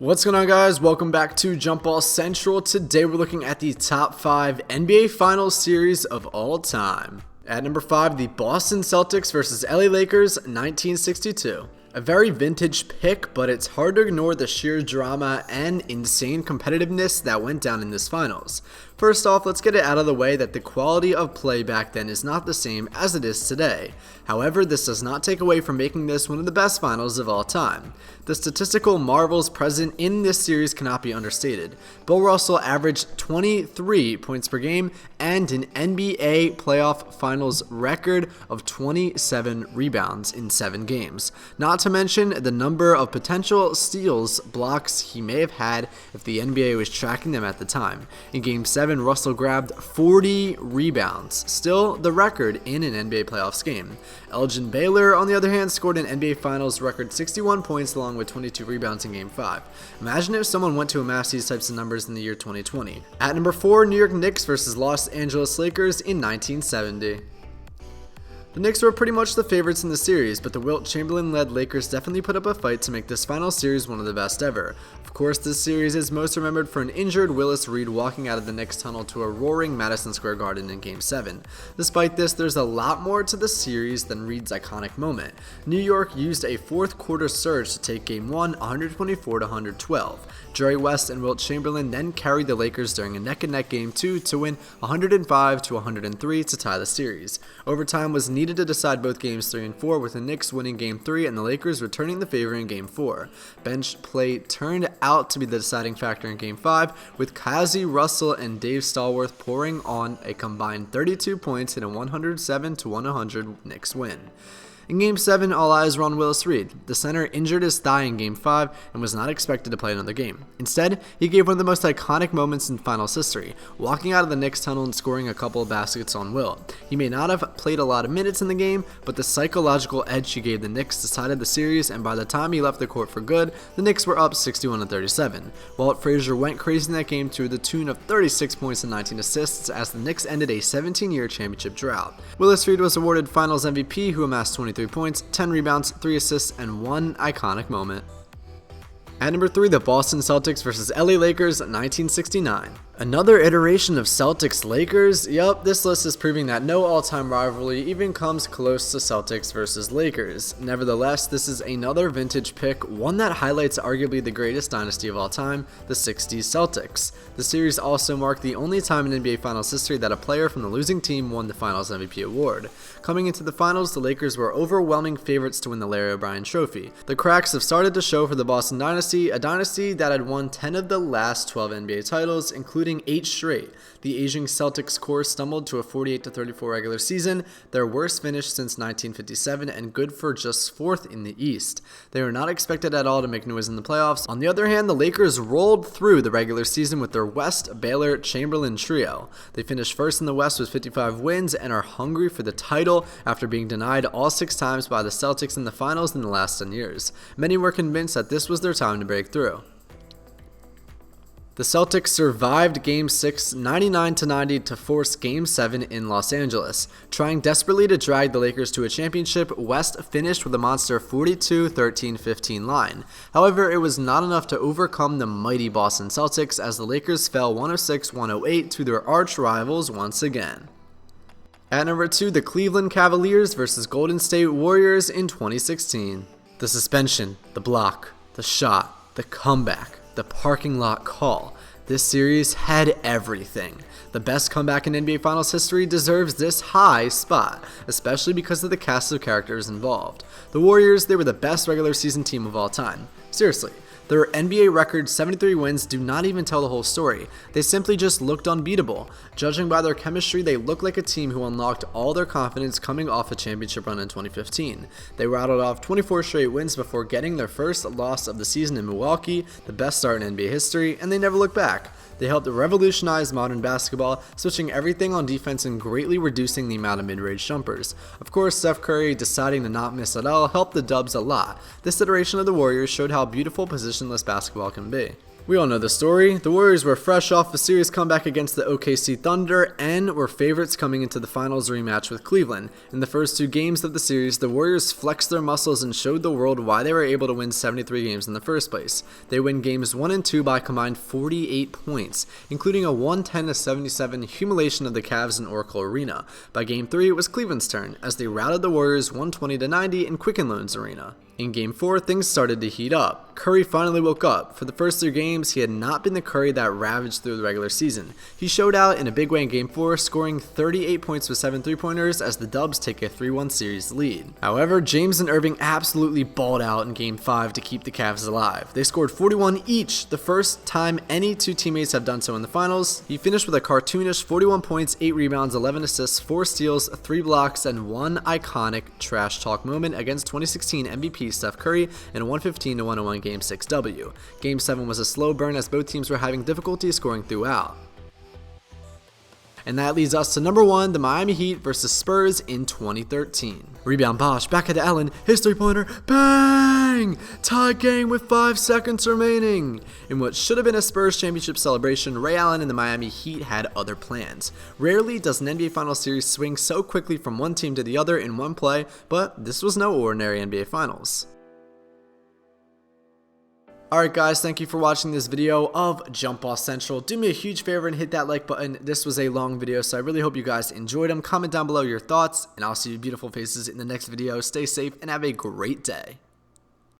What's going on, guys? Welcome back to Jump Ball Central. Today we're looking at the top 5 NBA Finals series of all time. At number 5, the Boston Celtics versus LA Lakers 1962. A very vintage pick, but it's hard to ignore the sheer drama and insane competitiveness that went down in this finals. First off, let's get it out of the way that the quality of play back then is not the same as it is today. However, this does not take away from making this one of the best finals of all time. The statistical marvels present in this series cannot be understated. Bill Russell averaged 23 points per game and an NBA playoff finals record of 27 rebounds in 7 games. Not to mention the number of potential steals, blocks he may have had if the NBA was tracking them at the time. In Game 7, Russell grabbed 40 rebounds, still the record in an NBA playoffs game. Elgin Baylor, on the other hand, scored an NBA Finals record 61 points along with 22 rebounds in Game 5. Imagine if someone went to amass these types of numbers in the year 2020. At number 4, New York Knicks versus Los Angeles Lakers in 1970. The Knicks were pretty much the favorites in the series, but the Wilt Chamberlain-led Lakers definitely put up a fight to make this final series one of the best ever. Of course, this series is most remembered for an injured Willis Reed walking out of the Knicks tunnel to a roaring Madison Square Garden in Game 7. Despite this, there's a lot more to the series than Reed's iconic moment. New York used a fourth quarter surge to take Game 1 124-112. Jerry West and Wilt Chamberlain then carried the Lakers during a neck-and-neck Game 2 to win 105-103 to tie the series. Overtime was needed to decide both Games 3 and 4, with the Knicks winning Game 3 and the Lakers returning the favor in Game 4. Bench play turned out to be the deciding factor in Game 5, with Kazi Russell and Dave Stallworth pouring on a combined 32 points in a 107-100 Knicks win. In Game 7, all eyes were on Willis Reed. The center injured his thigh in Game 5 and was not expected to play another game. Instead, he gave one of the most iconic moments in finals history, walking out of the Knicks tunnel and scoring a couple of baskets on Wilt. He may not have played a lot of minutes in the game, but the psychological edge he gave the Knicks decided the series, and by the time he left the court for good, the Knicks were up 61-37. Walt Frazier went crazy in that game to the tune of 36 points and 19 assists as the Knicks ended a 17-year championship drought. Willis Reed was awarded Finals MVP, who amassed 23 points, 10 rebounds, 3 assists, and 1 iconic moment. At number 3, the Boston Celtics versus LA Lakers 1969. Another iteration of Celtics-Lakers? Yup, this list is proving that no all-time rivalry even comes close to Celtics versus Lakers. Nevertheless, this is another vintage pick, one that highlights arguably the greatest dynasty of all time, the 60s Celtics. The series also marked the only time in NBA Finals history that a player from the losing team won the Finals MVP award. Coming into the Finals, the Lakers were overwhelming favorites to win the Larry O'Brien Trophy. The cracks have started to show for the Boston Dynasty, a dynasty that had won 10 of the last 12 NBA titles, including 8 straight. The aging Celtics core stumbled to a 48-34 regular season, their worst finish since 1957, and good for just 4th in the East. They were not expected at all to make noise in the playoffs. On the other hand, the Lakers rolled through the regular season with their West, Baylor, Chamberlain trio. They finished first in the West with 55 wins and are hungry for the title after being denied all 6 times by the Celtics in the finals in the last 10 years. Many were convinced that this was their time to break through. The Celtics survived Game 6 99-90 to force Game 7 in Los Angeles. Trying desperately to drag the Lakers to a championship, West finished with a monster 42-13-15 line. However, it was not enough to overcome the mighty Boston Celtics as the Lakers fell 106-108 to their arch rivals once again. At number 2, the Cleveland Cavaliers versus Golden State Warriors in 2016. The suspension, the block, the shot, the comeback, the parking lot call. This series had everything. The best comeback in NBA Finals history deserves this high spot, especially because of the cast of characters involved. The Warriors, they were the best regular season team of all time. Seriously. Their NBA record 73 wins do not even tell the whole story. They simply just looked unbeatable. Judging by their chemistry, they look like a team who unlocked all their confidence coming off a championship run in 2015. They rattled off 24 straight wins before getting their first loss of the season in Milwaukee, the best start in NBA history, and they never looked back. They helped revolutionize modern basketball, switching everything on defense and greatly reducing the amount of mid-range jumpers. Of course, Steph Curry deciding to not miss at all helped the Dubs a lot. This iteration of the Warriors showed how beautiful positionless basketball can be. We all know the story. The Warriors were fresh off a series comeback against the OKC Thunder and were favorites coming into the finals rematch with Cleveland. In the first 2 games of the series, the Warriors flexed their muscles and showed the world why they were able to win 73 games in the first place. They win games 1 and 2 by a combined 48 points, including a 110-77 humiliation of the Cavs in Oracle Arena. By game 3, it was Cleveland's turn, as they routed the Warriors 120-90 in Quicken Loans Arena. In Game 4, things started to heat up. Curry finally woke up. For the first 3 games, he had not been the Curry that ravaged through the regular season. He showed out in a big way in Game 4, scoring 38 points with 7 3-pointers as the Dubs take a 3-1 series lead. However, James and Irving absolutely balled out in Game 5 to keep the Cavs alive. They scored 41 each, the first time any 2 teammates have done so in the finals. He finished with a cartoonish 41 points, 8 rebounds, 11 assists, 4 steals, 3 blocks, and 1 iconic trash talk moment against 2016 MVP Steph Curry in a 115-101 Game 6 W. Game 7 was a slow burn as both teams were having difficulty scoring throughout. And that leads us to number 1, the Miami Heat versus Spurs in 2013. Rebound Bosh, back at Allen, his 3-pointer, bang! Tie game with 5 seconds remaining. In what should have been a Spurs championship celebration, Ray Allen and the Miami Heat had other plans. Rarely does an NBA Finals series swing so quickly from one team to the other in one play, but this was no ordinary NBA Finals. Alright guys, thank you for watching this video of Jump Ball Central. Do me a huge favor and hit that like button. This was a long video, so I really hope you guys enjoyed them. Comment down below your thoughts, and I'll see you beautiful faces in the next video. Stay safe and have a great day.